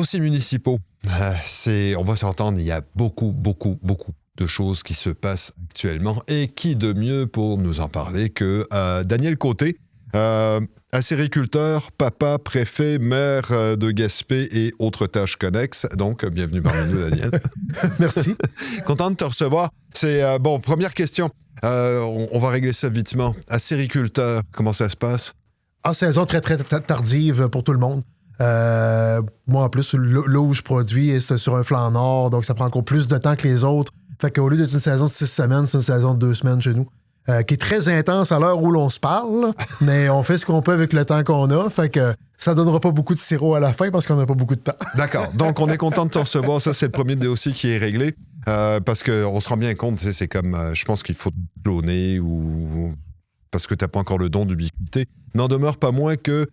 dossiers municipaux. On va s'entendre, il y a beaucoup de choses qui se passent actuellement. Et qui de mieux pour nous en parler que Daniel Côté, acériculteur, papa, préfet, maire de Gaspé et autres tâches connexes. Donc, bienvenue parmi nous, Daniel. Merci. Content de te recevoir. Première question. On va régler ça vitement. Acériculteur, comment ça se passe? Saison très tardive pour tout le monde. Moi, en plus, là où je produis, c'est sur un flanc nord, donc ça prend encore plus de temps que les autres. Fait qu'au lieu d'être une saison de 6 semaines, c'est une saison de 2 semaines chez nous. Qui est très intense à l'heure où l'on se parle, mais on fait ce qu'on peut avec le temps qu'on a. Fait que ça donnera pas beaucoup de sirop à la fin parce qu'on n'a pas beaucoup de temps. D'accord. Donc, on est content de te recevoir. Ça, c'est le premier dossier qui est réglé. Parce qu'on se rend bien compte, c'est comme, je pense qu'il faut cloner ou parce que tu n'as pas encore le don d'ubiquité. N'en demeure pas moins que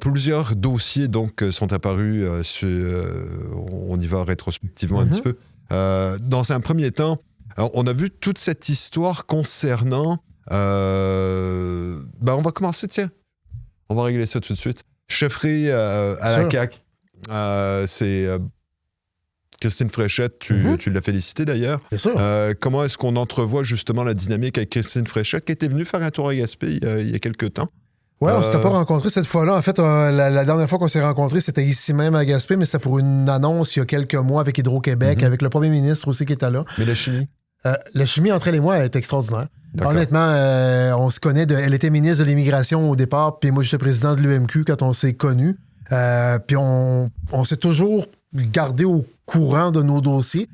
plusieurs dossiers donc, sont apparus. On y va rétrospectivement un petit peu. Dans un premier temps, on a vu toute cette histoire concernant... on va commencer, tiens. On va régler ça tout de suite. Chefferie à la CAQ. C'est... Christine Fréchette, tu l'as félicité d'ailleurs. Bien sûr. Comment est-ce qu'on entrevoit justement la dynamique avec Christine Fréchette qui était venue faire un tour à Gaspé il y a quelques temps? Oui, on ne s'était pas rencontrés cette fois-là. En fait, la dernière fois qu'on s'est rencontrés, c'était ici même à Gaspé, mais c'était pour une annonce il y a quelques mois avec Hydro-Québec, avec le premier ministre aussi qui était là. Mais la chimie? La chimie entre elle et moi est extraordinaire. D'accord. Honnêtement, on se connaît. Elle était ministre de l'Immigration au départ, puis moi, j'étais président de l'UMQ quand on s'est connus. Puis on s'est toujours gardé au courant de nos dossiers.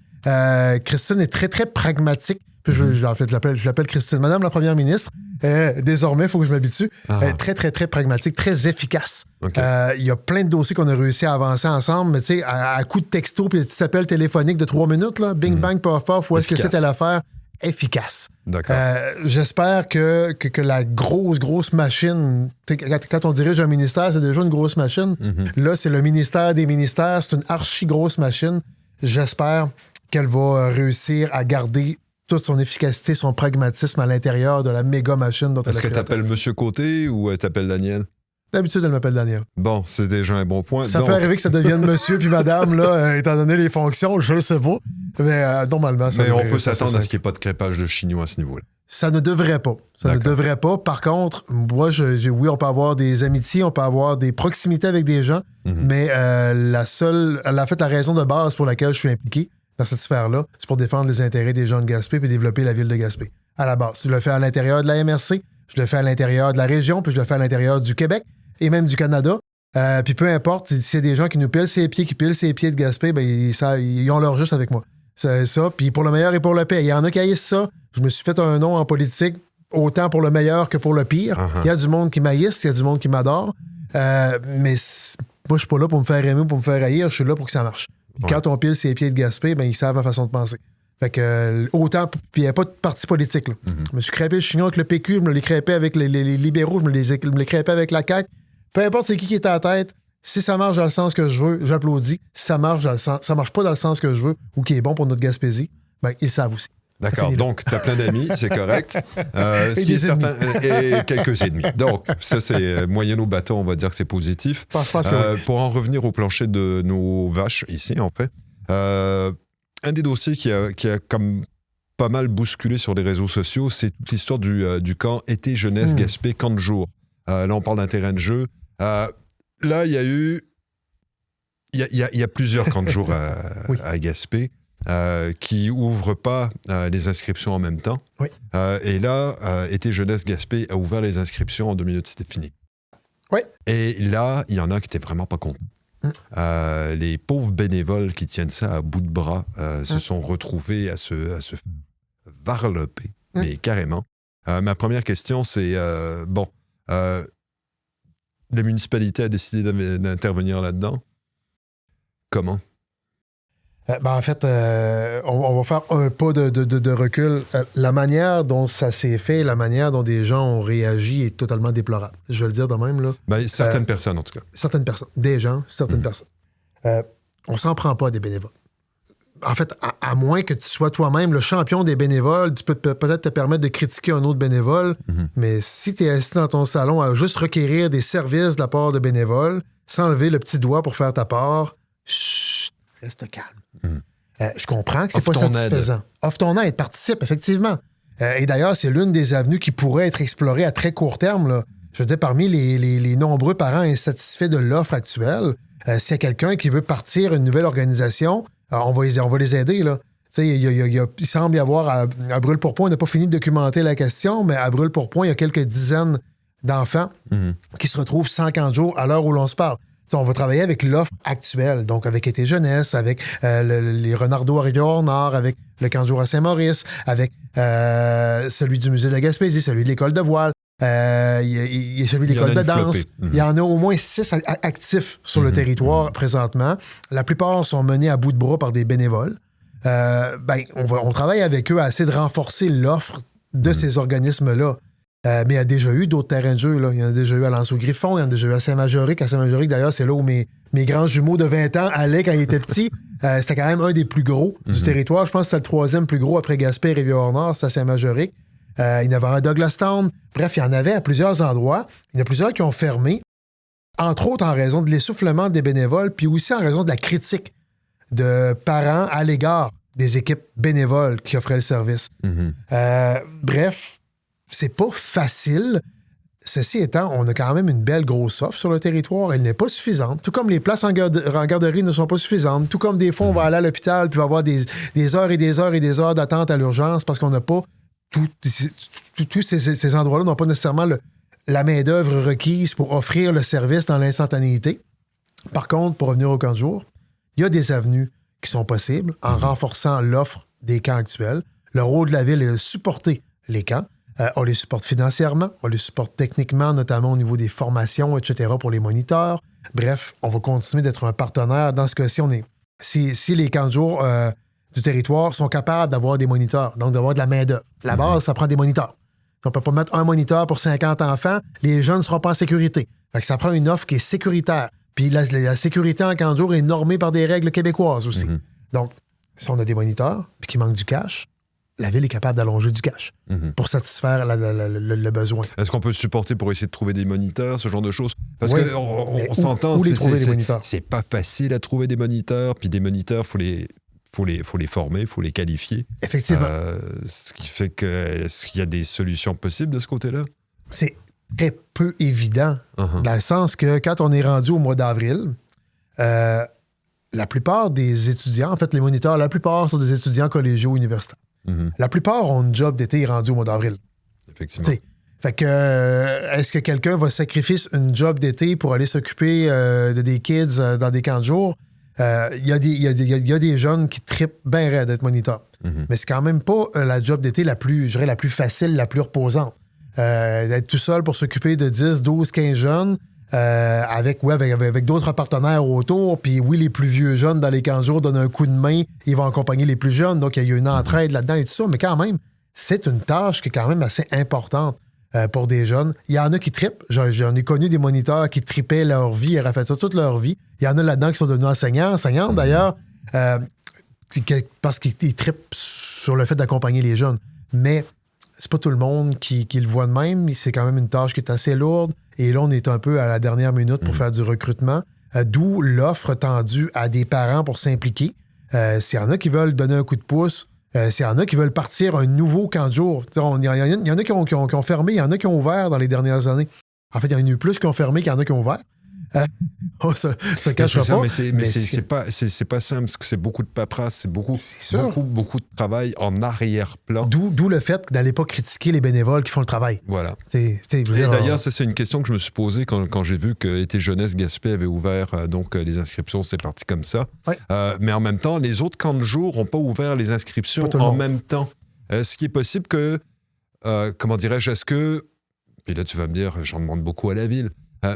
Christine est très, très pragmatique. Puis je l'appelle Christine, Madame la Première ministre. Désormais, il faut que je m'habitue. Très, très, très pragmatique, très efficace. Okay. Il y a plein de dossiers qu'on a réussi à avancer ensemble, mais tu sais, à coup de texto puis un petit appel téléphonique de 3 minutes, là, bing, bang, paf, paf, où est-ce que c'était l'affaire? Efficace. D'accord. J'espère que la grosse machine, quand on dirige un ministère, c'est déjà une grosse machine. Là, c'est le ministère des ministères, c'est une archi-grosse machine. J'espère qu'elle va réussir à garder toute son efficacité, son pragmatisme à l'intérieur de la méga machine dont elle a Est-ce que tu appelles Monsieur Côté ou tu appelles Daniel? D'habitude, elle m'appelle Daniel. Bon, c'est déjà un bon point. Ça peut arriver que ça devienne monsieur puis madame, là, étant donné les fonctions, je ne sais pas. Mais normalement, ça mais on peut s'attendre à ce qu'il n'y ait pas de crépage de chignon à ce niveau-là. Ça ne devrait pas. Ça ne devrait pas. Par contre, moi, oui, on peut avoir des amitiés, on peut avoir des proximités avec des gens, mais la raison de base pour laquelle je suis impliqué dans cette sphère-là, c'est pour défendre les intérêts des gens de Gaspé puis développer la ville de Gaspé. À la base. Je le fais à l'intérieur de la MRC, je le fais à l'intérieur de la région, puis je le fais à l'intérieur du Québec et même du Canada. Puis peu importe, s'il y a des gens qui nous pilent ses pieds, qui pilent ses pieds de Gaspé, ben ils ont leur juste avec moi. C'est ça. Puis pour le meilleur et pour le pire. Il y en a qui haïssent ça. Je me suis fait un nom en politique, autant pour le meilleur que pour le pire. Il y a du monde qui m'haïsse, il y a du monde qui m'adore. Mais moi, je suis pas là pour me faire aimer ou pour me faire haïr. Je suis là pour que ça marche. Puis quand on pile ses pieds de Gaspé, ben ils savent ma façon de penser. Fait que autant, puis il n'y a pas de parti politique. Là. Je me suis crêpé le chignon avec le PQ, je me l'ai crêpé avec les libéraux, je me l'ai crêpé avec la CAQ. Peu importe c'est qui est à la tête, si ça marche dans le sens que je veux, j'applaudis. Si ça marche pas dans le sens que je veux ou qui est bon pour notre Gaspésie, ben ils savent aussi. D'accord, donc tu as plein d'amis, c'est correct. Ce qui est certain, et quelques ennemis. Donc, ça, c'est moyenne au bateau, on va dire que c'est positif. Je pense que oui. Pour en revenir au plancher de nos vaches, ici, en fait, un des dossiers qui a comme pas mal bousculé sur les réseaux sociaux, c'est toute l'histoire du camp Été Jeunesse Gaspé, camp de jour. Là, on parle d'un terrain de jeu. Là, il y a eu... Il y a plusieurs camps de jour à Gaspé. Qui n'ouvrent pas les inscriptions en même temps. Oui. Et là, Été Jeunesse Gaspé a ouvert les inscriptions en 2 minutes, c'était fini. Oui. Et là, il y en a qui n'étaient vraiment pas contents. Les pauvres bénévoles qui tiennent ça à bout de bras se sont retrouvés à se varloper, mais carrément. Ma première question, c'est, la municipalité a décidé d'intervenir là-dedans. Comment? En fait, on va faire un pas de recul. La manière dont ça s'est fait, la manière dont des gens ont réagi est totalement déplorable. Je vais le dire de même. Là. Certaines personnes, en tout cas. Certaines personnes. Des gens, certaines personnes. On s'en prend pas des bénévoles. En fait, à moins que tu sois toi-même le champion des bénévoles, tu peux peut-être te permettre de critiquer un autre bénévole, mais si tu es assis dans ton salon à juste requérir des services de la part de bénévoles, sans lever le petit doigt pour faire ta part, Chut, reste calme. Je comprends que c'est pas satisfaisant. Offre ton aide, participe, effectivement. Et d'ailleurs, c'est l'une des avenues qui pourrait être explorée à très court terme, là. Je veux dire, parmi les nombreux parents insatisfaits de l'offre actuelle, s'il y a quelqu'un qui veut partir une nouvelle organisation, on va les aider, là. Il semble y avoir, à Brûle-Pourpoint, on n'a pas fini de documenter la question, mais à Brûle-Pourpoint, il y a quelques dizaines d'enfants qui se retrouvent sans camp de jour à l'heure où l'on se parle. On va travailler avec l'offre actuelle, donc avec Été Jeunesse, avec les Renardeaux à Rivière-Nord, avec le camp de jour à Saint-Maurice, avec celui du Musée de la Gaspésie, celui de l'École de voile, il y a celui de l'École de danse. Il y en a au moins 6 actifs sur le territoire présentement. La plupart sont menés à bout de bras par des bénévoles. On travaille avec eux à essayer de renforcer l'offre de ces organismes-là. Mais il y a déjà eu d'autres terrains de jeu. Là. Il y en a déjà eu à Lanceau-Griffon, il y en a déjà eu à Saint-Majorique. À Saint-Majorique, d'ailleurs, c'est là où mes grands jumeaux de 20 ans allaient quand ils étaient petits. C'était quand même un des plus gros du territoire. Je pense que c'était le 3e plus gros après Gaspé et Rivière-Nord, c'est à Saint-Majorique. Il y en avait un à Douglastown. Bref, il y en avait à plusieurs endroits. Il y en a plusieurs qui ont fermé, entre autres en raison de l'essoufflement des bénévoles, puis aussi en raison de la critique de parents à l'égard des équipes bénévoles qui offraient le service. Bref, c'est pas facile. Ceci étant, on a quand même une belle grosse offre sur le territoire. Elle n'est pas suffisante. Tout comme les places en garderie ne sont pas suffisantes. Tout comme des fois, on va aller à l'hôpital puis on va avoir des heures et des heures et des heures d'attente à l'urgence parce qu'on n'a pas... Tous ces endroits-là n'ont pas nécessairement la main-d'œuvre requise pour offrir le service dans l'instantanéité. Par contre, pour revenir au camp de jour, il y a des avenues qui sont possibles en renforçant l'offre des camps actuels. Le rôle de la ville est de supporter les camps. On les supporte financièrement, on les supporte techniquement, notamment au niveau des formations, etc., pour les moniteurs. Bref, on va continuer d'être un partenaire. Dans ce cas-ci, si les camps de jour du territoire sont capables d'avoir des moniteurs, donc d'avoir de la main-d'œuvre. La base, ça prend des moniteurs. On ne peut pas mettre un moniteur pour 50 enfants, les jeunes ne seront pas en sécurité. Fait que ça prend une offre qui est sécuritaire. Puis la sécurité en camp de jour est normée par des règles québécoises aussi. Donc, si on a des moniteurs puis qu'il manque du cash, la ville est capable d'allonger du cash pour satisfaire le besoin. Est-ce qu'on peut supporter pour essayer de trouver des moniteurs, ce genre de choses? Parce qu'on s'entend, c'est pas facile à trouver des moniteurs, puis des moniteurs, faut les former, il faut les qualifier. Effectivement. Ce qui fait que, est-ce qu'il y a des solutions possibles de ce côté-là? C'est très peu évident, dans le sens que quand on est rendu au mois d'avril, la plupart des étudiants, en fait, les moniteurs, la plupart sont des étudiants collégiaux ou universitaires. La plupart ont une job d'été rendu au mois d'avril. Effectivement. Fait que, est-ce que quelqu'un va sacrifier une job d'été pour aller s'occuper de des kids dans des camps de jour? Il y a des jeunes qui trippent bien raide d'être moniteurs. Mais c'est quand même pas la job d'été la plus facile, la plus reposante. D'être tout seul pour s'occuper de 10, 12, 15 jeunes avec d'autres partenaires autour. Puis oui, les plus vieux jeunes dans les 15 jours donnent un coup de main. Ils vont accompagner les plus jeunes. Donc, il y a une entraide là-dedans et tout ça. Mais quand même, c'est une tâche qui est quand même assez importante pour des jeunes. Il y en a qui trippent. J'en ai connu des moniteurs qui trippaient leur vie. Ils auraient fait ça toute leur vie. Il y en a là-dedans qui sont devenus enseignantes d'ailleurs, parce qu'ils trippent sur le fait d'accompagner les jeunes. Mais c'est pas tout le monde qui le voit de même. C'est quand même une tâche qui est assez lourde. Et là, on est un peu à la dernière minute pour faire du recrutement. D'où l'offre tendue à des parents pour s'impliquer. S'il y en a qui veulent donner un coup de pouce, s'il y en a qui veulent partir un nouveau camp de jour. Il y en a qui ont fermé, il y en a qui ont ouvert dans les dernières années. En fait, il y en a eu plus qui ont fermé qu'il y en a qui ont ouvert. On se cachera pas. Mais c'est pas simple, parce que c'est beaucoup de paperasse, c'est beaucoup de travail en arrière-plan. D'où le fait d'aller pas critiquer les bénévoles qui font le travail. Voilà. Et d'ailleurs, ça, c'est une question que je me suis posée quand j'ai vu que Été Jeunesse Gaspé avait ouvert donc les inscriptions, c'est parti comme ça. Ouais. Mais en même temps, les autres camps de jour n'ont pas ouvert les inscriptions en même temps. Est-ce qu'il est possible que, comment dirais-je, puis là tu vas me dire, j'en demande beaucoup à la ville,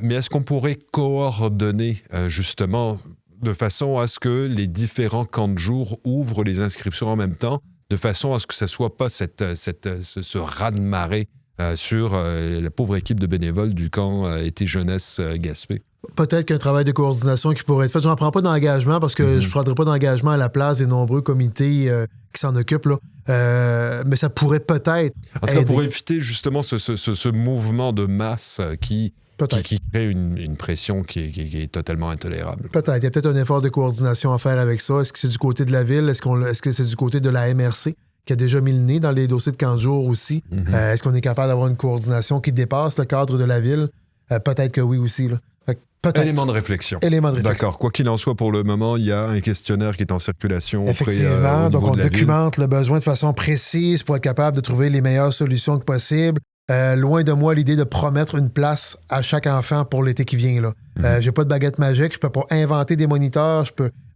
mais est-ce qu'on pourrait coordonner justement de façon à ce que les différents camps de jour ouvrent les inscriptions en même temps, de façon à ce que ça ne soit pas ce raz-de-marée sur la pauvre équipe de bénévoles du camp Été Jeunesse Gaspé? Peut-être qu'un travail de coordination qui pourrait être fait. Je n'en prends pas d'engagement parce que je ne prendrai pas d'engagement à la place des nombreux comités qui s'en occupent. Là. Mais ça pourrait peut-être. En tout cas, pour éviter justement ce mouvement de masse qui crée une pression qui est totalement intolérable. Peut-être. Il y a peut-être un effort de coordination à faire avec ça. Est-ce que c'est du côté de la ville? Est-ce que c'est du côté de la MRC qui a déjà mis le nez dans les dossiers de 15 jours aussi? Est-ce qu'on est capable d'avoir une coordination qui dépasse le cadre de la ville? Peut-être que oui aussi. Là. Élément de réflexion. D'accord. Quoi qu'il en soit, pour le moment, il y a un questionnaire qui est en circulation. Effectivement. Donc, on documente le besoin de façon précise pour être capable de trouver les meilleures solutions possibles. Loin de moi l'idée de promettre une place à chaque enfant pour l'été qui vient. Là. J'ai pas de baguette magique. Je peux pas inventer des moniteurs.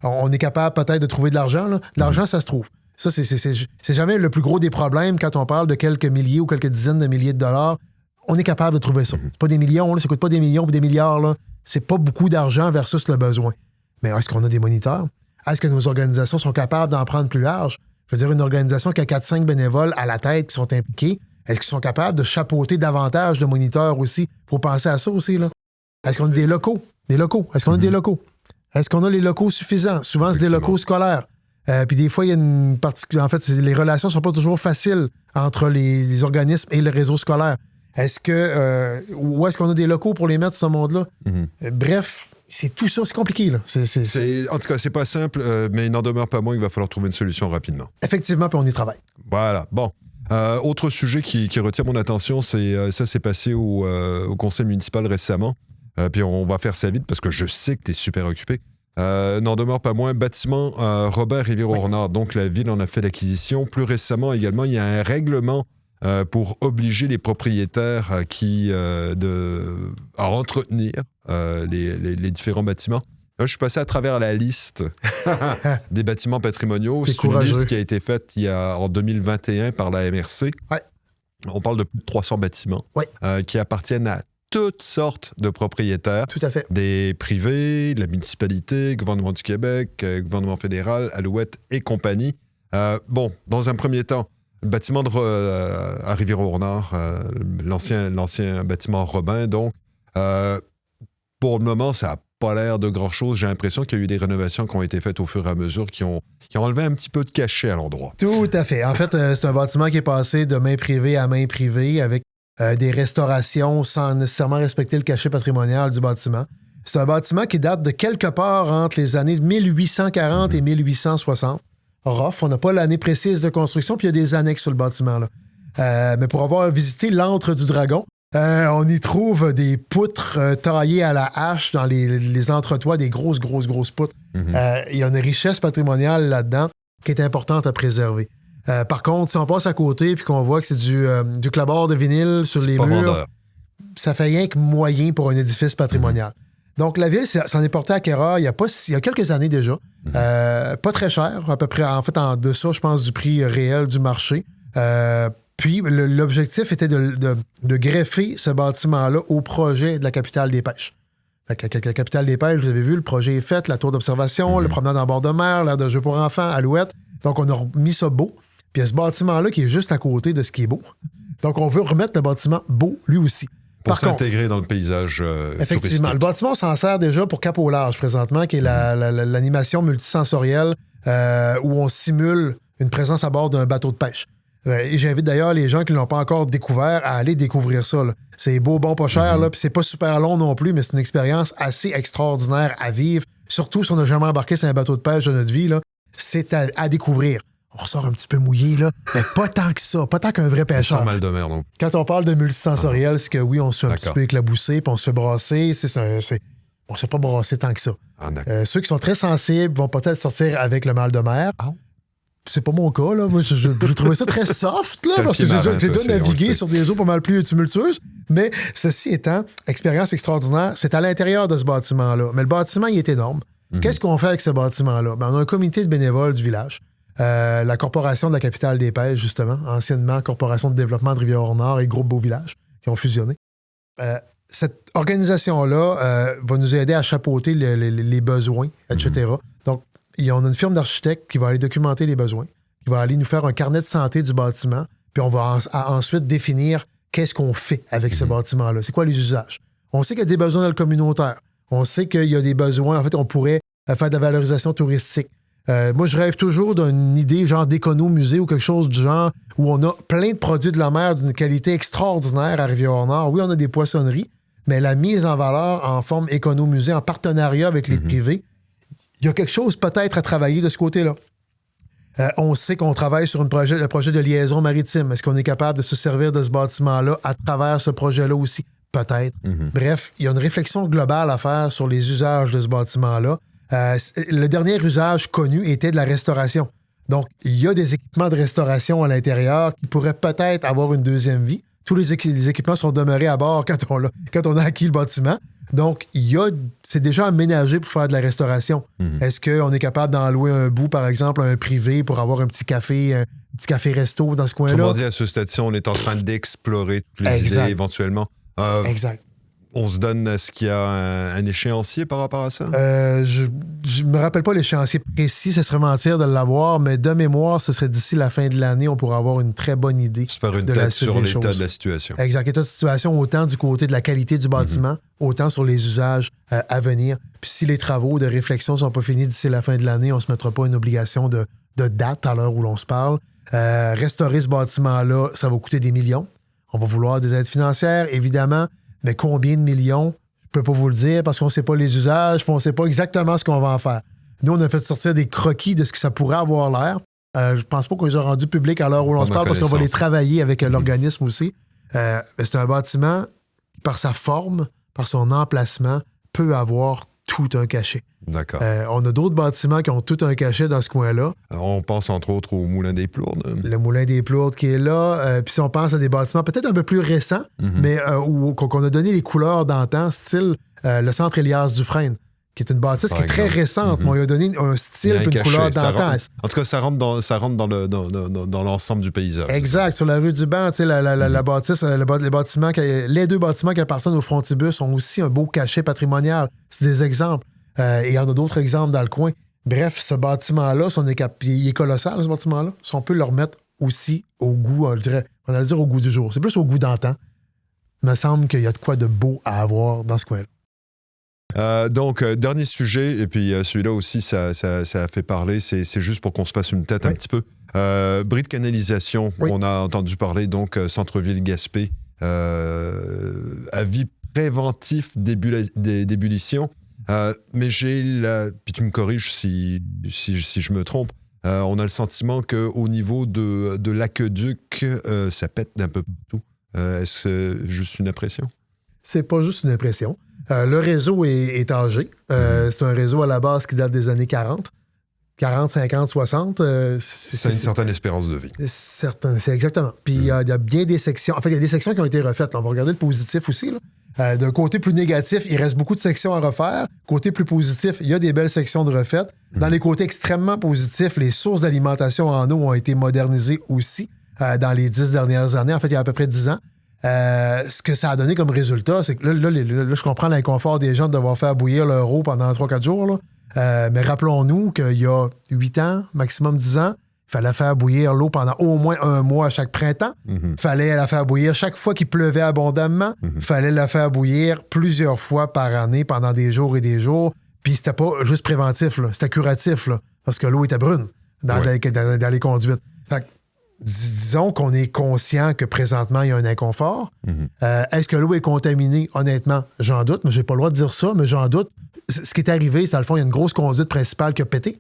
On est capable peut-être de trouver de l'argent. Là. L'argent, ça se trouve. Ça, c'est jamais le plus gros des problèmes quand on parle de quelques milliers ou quelques dizaines de milliers de dollars. On est capable de trouver ça. C'est pas des millions. Là. Ça coûte pas des millions ou des milliards. Là. C'est pas beaucoup d'argent versus le besoin. Mais est-ce qu'on a des moniteurs? Est-ce que nos organisations sont capables d'en prendre plus large? Je veux dire, une organisation qui a 4-5 bénévoles à la tête qui sont impliqués, est-ce qu'ils sont capables de chapeauter davantage de moniteurs aussi? Il faut penser à ça aussi. Là. Est-ce qu'on a des locaux? Est-ce qu'on a des locaux? Est-ce qu'on a les locaux suffisants? Souvent, c'est des locaux scolaires. Puis des fois, il y a une partie... En fait, les relations ne sont pas toujours faciles entre les organismes et le réseau scolaire. Est-ce que... où est-ce qu'on a des locaux pour les mettre, ce monde-là? Bref, c'est tout ça, c'est compliqué. Là. En tout cas, c'est pas simple, mais il n'en demeure pas moins qu'il va falloir trouver une solution rapidement. Effectivement, puis on y travaille. Voilà, bon. Autre sujet qui retient mon attention, ça s'est passé au conseil municipal récemment. Puis on va faire ça vite parce que je sais que tu es super occupé. N'en demeure pas moins, bâtiment Robert Rivière-au-Renard. Donc la ville en a fait l'acquisition. Plus récemment également, il y a un règlement pour obliger les propriétaires à entretenir les différents bâtiments. Là, je suis passé à travers la liste des bâtiments patrimoniaux. C'est une liste qui a été faite en 2021 par la MRC. Ouais. On parle de plus de 300 bâtiments qui appartiennent à toutes sortes de propriétaires. Tout à fait. Des privés, de la municipalité, gouvernement du Québec, gouvernement fédéral, Alouette et compagnie. Dans un premier temps, le bâtiment à Rivière-au-Renard, l'ancien bâtiment Robin, donc, pour le moment, ça n'a pas l'air de grand-chose. J'ai l'impression qu'il y a eu des rénovations qui ont été faites au fur et à mesure qui ont enlevé un petit peu de cachet à l'endroit. Tout à fait. En fait, c'est un bâtiment qui est passé de main privée à main privée avec des restaurations sans nécessairement respecter le cachet patrimonial du bâtiment. C'est un bâtiment qui date de quelque part entre les années 1840 et 1860. Rough, on n'a pas l'année précise de construction, puis il y a des annexes sur le bâtiment. Là. Mais pour avoir visité l'antre du dragon, on y trouve des poutres taillées à la hache dans les entretoits, des grosses poutres. Il y a une richesse patrimoniale là-dedans qui est importante à préserver. Par contre, si on passe à côté et qu'on voit que c'est du clapboard de vinyle sur les murs, vendeur. Ça fait rien que moyen pour un édifice patrimonial. Donc, la ville s'en est portée acquéreur il y a quelques années déjà. Pas très cher, à peu près, en fait, en deçà, je pense, du prix réel du marché. Puis, l'objectif était de greffer ce bâtiment-là au projet de la capitale des pêches. Fait que la capitale des pêches, vous avez vu, le projet est fait, la tour d'observation, le promenade en bord de mer, l'aire de jeu pour enfants, Alouette. Donc, on a mis ça beau. Puis, il y a ce bâtiment-là qui est juste à côté de ce qui est beau. Donc, on veut remettre le bâtiment beau, lui aussi. Pour s'intégrer dans le paysage effectivement. Touristique. Le bâtiment s'en sert déjà pour Cap au large présentement, qui est l'animation multisensorielle où on simule une présence à bord d'un bateau de pêche. Et j'invite d'ailleurs les gens qui ne l'ont pas encore découvert à aller découvrir ça. Là. C'est beau, bon, pas cher, là, puis c'est pas super long non plus, mais c'est une expérience assez extraordinaire à vivre. Surtout si on n'a jamais embarqué sur un bateau de pêche de notre vie, là, c'est à découvrir. On ressort un petit peu mouillé, là, mais pas tant que ça, pas tant qu'un vrai pêcheur. Sans mal de mer, non? Quand on parle de multisensoriel, c'est que oui, on se fait un petit peu éclabousser, puis on se fait brasser. On ne se fait pas brasser tant que ça. Ceux qui sont très sensibles vont peut-être sortir avec le mal de mer. C'est pas mon cas, là. Moi, je trouvais ça très soft, là, parce que j'ai déjà navigué sur des eaux pas mal plus tumultueuses. Mais ceci étant, expérience extraordinaire, c'est à l'intérieur de ce bâtiment-là. Mais le bâtiment, il est énorme. Qu'est-ce qu'on fait avec ce bâtiment-là? On a un comité de bénévoles du village. La Corporation de la capitale des pêches, justement, anciennement Corporation de développement de Rivière-au-Nord et Groupe Beau Village, qui ont fusionné. Cette organisation-là va nous aider à chapeauter les besoins, etc. Donc, on a une firme d'architectes qui va aller documenter les besoins, qui va aller nous faire un carnet de santé du bâtiment, puis on va ensuite définir qu'est-ce qu'on fait avec ce bâtiment-là. C'est quoi les usages? On sait qu'il y a des besoins dans le communautaire. On sait qu'il y a des besoins. En fait, on pourrait faire de la valorisation touristique. Moi, je rêve toujours d'une idée genre d'écono-musée ou quelque chose du genre où on a plein de produits de la mer d'une qualité extraordinaire à Rivière-Nord. Oui, on a des poissonneries, mais la mise en valeur en forme écono-musée, en partenariat avec les privés, il y a quelque chose peut-être à travailler de ce côté-là. On sait qu'on travaille sur un projet de liaison maritime. Est-ce qu'on est capable de se servir de ce bâtiment-là à travers ce projet-là aussi? Peut-être. Bref, il y a une réflexion globale à faire sur les usages de ce bâtiment-là. Le dernier usage connu était de la restauration. Donc, il y a des équipements de restauration à l'intérieur qui pourraient peut-être avoir une deuxième vie. Tous les équipements sont demeurés à bord quand on a acquis le bâtiment. Donc, c'est déjà aménagé pour faire de la restauration. Est-ce qu'on est capable d'en louer un bout, par exemple, à un privé pour avoir un petit café-resto dans ce coin-là? Autrement dit, à ce stade-ci, on est en train d'explorer toutes les idées éventuellement. Exact. On se donne, est-ce qu'il y a un échéancier par rapport à ça? Je me rappelle pas l'échéancier précis, ce serait mentir de l'avoir, mais de mémoire, ce serait d'ici la fin de l'année, on pourrait avoir une très bonne idée. Se faire une tête sur l'état de la situation. Exact. L'état de situation, autant du côté de la qualité du bâtiment, autant sur les usages à venir. Puis si les travaux de réflexion ne sont pas finis d'ici la fin de l'année, on ne se mettra pas une obligation de date à l'heure où l'on se parle. Restaurer ce bâtiment-là, ça va coûter des millions. On va vouloir des aides financières, évidemment. Mais combien de millions, je peux pas vous le dire parce qu'on ne sait pas les usages, puis on ne sait pas exactement ce qu'on va en faire. Nous, on a fait sortir des croquis de ce que ça pourrait avoir l'air. Je pense pas qu'on les a rendus publics à l'heure où l'on se parle parce qu'on va les travailler avec l'organisme aussi. Mais c'est un bâtiment qui, par sa forme, par son emplacement, peut avoir tout un cachet. D'accord. On a d'autres bâtiments qui ont tout un cachet dans ce coin-là. On pense entre autres au Moulin des Plourdes. Le Moulin des Plourdes qui est là. Puis si on pense à des bâtiments peut-être un peu plus récents, mais qu'on a donné les couleurs d'antan, style le centre Élias Dufresne, qui est une bâtisse qui est très récente, mais on lui a donné un style et une couleur d'antan. En tout cas, ça rentre dans l'ensemble du paysage. Exact. Sur la rue du Banc, la bâtisse, les deux bâtiments qui appartiennent au Frontibus ont aussi un beau cachet patrimonial. C'est des exemples. Et il y en a d'autres exemples dans le coin. Bref, ce bâtiment-là, il est colossal, ce bâtiment-là. Si on peut le remettre aussi au goût, on allait dire au goût du jour. C'est plus au goût d'antan. Il me semble qu'il y a de quoi de beau à avoir dans ce coin-là. Donc, dernier sujet, et puis celui-là aussi, ça a fait parler, c'est juste pour qu'on se fasse une tête un petit peu. Bris de canalisation, on a entendu parler, donc, centre-ville Gaspé, avis préventif d'ébullition. Mais puis tu me corriges si je me trompe, on a le sentiment qu'au niveau de l'aqueduc, ça pète d'un peu partout. Est-ce juste une impression? C'est pas juste une impression. Le réseau est âgé. C'est un réseau à la base qui date des années 40, 50, 60. C'est une certaine espérance de vie. C'est exactement. Puis il y a bien des sections. En fait, il y a des sections qui ont été refaites. Là. On va regarder le positif aussi. Là. D'un côté plus négatif, il reste beaucoup de sections à refaire. Côté plus positif, il y a des belles sections de refaites. Dans les côtés extrêmement positifs, les sources d'alimentation en eau ont été modernisées aussi dans les 10 dernières années. En fait, il y a à peu près 10 ans. Ce que ça a donné comme résultat, c'est que là, je comprends l'inconfort des gens de devoir faire bouillir leur eau pendant 3-4 jours. Là. Mais rappelons-nous qu'il y a 8 ans, maximum 10 ans, il fallait faire bouillir l'eau pendant au moins 1 mois à chaque printemps. Il fallait la faire bouillir chaque fois qu'il pleuvait abondamment. Il fallait la faire bouillir plusieurs fois par année pendant des jours et des jours. Puis c'était pas juste préventif, là. C'était curatif, là, parce que l'eau était brune dans les conduites. Fait que, disons qu'on est conscient que présentement, il y a un inconfort. Est-ce que l'eau est contaminée? Honnêtement, j'en doute, mais j'ai pas le droit de dire ça, mais j'en doute. Ce qui est arrivé, c'est dans le fond, il y a une grosse conduite principale qui a pété.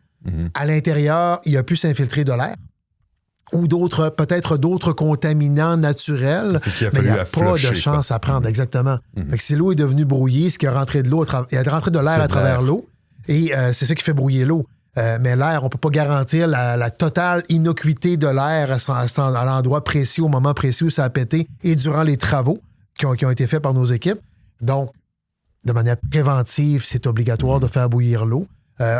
À l'intérieur, il a pu s'infiltrer de l'air ou peut-être d'autres contaminants naturels, mais il n'y a pas de chance à prendre, exactement. Fait que si l'eau est devenue brouillée, ce qui est rentré de l'eau, il est rentré de l'air à travers l'eau, et c'est ça qui fait brouiller l'eau. Mais l'air, on ne peut pas garantir la totale innocuité de l'air à l'endroit précis, au moment précis où ça a pété, et durant les travaux qui ont été faits par nos équipes. Donc, de manière préventive, c'est obligatoire de faire bouillir l'eau.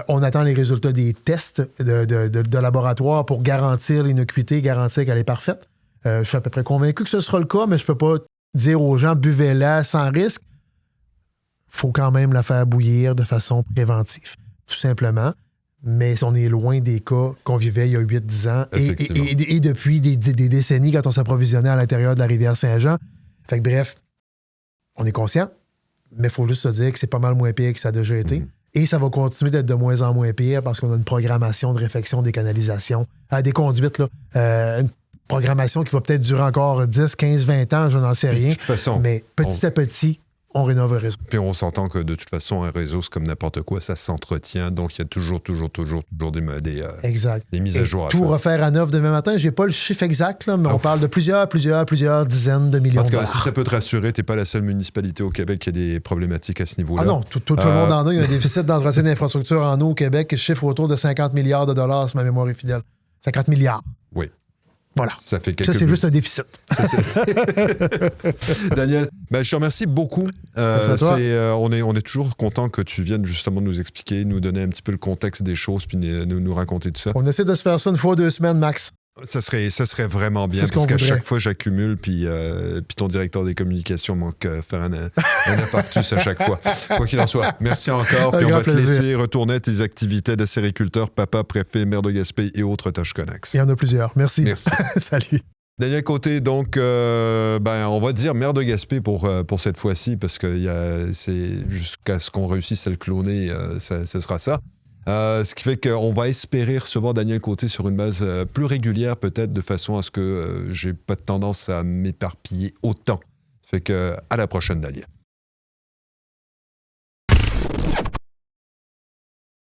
On attend les résultats des tests de laboratoire pour garantir l'innocuité, garantir qu'elle est parfaite. Je suis à peu près convaincu que ce sera le cas, mais je ne peux pas dire aux gens, buvez-la sans risque. Il faut quand même la faire bouillir de façon préventive, tout simplement. Mais on est loin des cas qu'on vivait il y a 8-10 ans et depuis des décennies quand on s'approvisionnait à l'intérieur de la rivière Saint-Jean. Fait que bref, on est conscient. Mais il faut juste se dire que c'est pas mal moins pire que ça a déjà été. Et ça va continuer d'être de moins en moins pire parce qu'on a une programmation de réfection des canalisations, des conduites, là. Une programmation qui va peut-être durer encore 10, 15, 20 ans, je n'en sais rien. De toute façon, mais petit à petit, on rénove le réseau. Puis on s'entend que de toute façon, un réseau, c'est comme n'importe quoi, ça s'entretient. Donc, il y a toujours des mises à jour à tout faire. Refaire à neuf demain matin, j'ai pas le chiffre exact, là, mais on parle de plusieurs dizaines de millions en tout cas, de dollars. si ça peut te rassurer, tu n'es pas la seule municipalité au Québec qui a des problématiques à ce niveau-là. Ah non, tout le monde en a. Il y a un déficit d'entretien d'infrastructure en eau au Québec qui chiffre autour de 50 milliards de dollars, si ma mémoire est fidèle. 50 milliards. Oui. Voilà. Ça fait Ça, c'est juste un déficit. Daniel, je te remercie beaucoup. On est toujours content que tu viennes justement nous expliquer, nous donner un petit peu le contexte des choses, puis nous raconter tout ça. On essaie de se faire ça une fois 2 semaines, max. Ça serait vraiment bien, parce qu'à chaque fois, j'accumule, puis ton directeur des communications manque faire un infarctus à chaque fois. Quoi qu'il en soit, merci encore, puis on va te laisser retourner à tes activités de sériculteur, papa, préfet, maire de Gaspé et autres tâches connexes. Il y en a plusieurs. Merci. Salut. Daniel Côté, donc, on va dire maire de Gaspé pour cette fois-ci, parce que c'est jusqu'à ce qu'on réussisse à le cloner, ce sera ça. Ce qui fait qu'on va espérer recevoir Daniel Côté sur une base plus régulière, peut-être, de façon à ce que j'ai pas de tendance à m'éparpiller autant. Ça fait que à la prochaine, Daniel.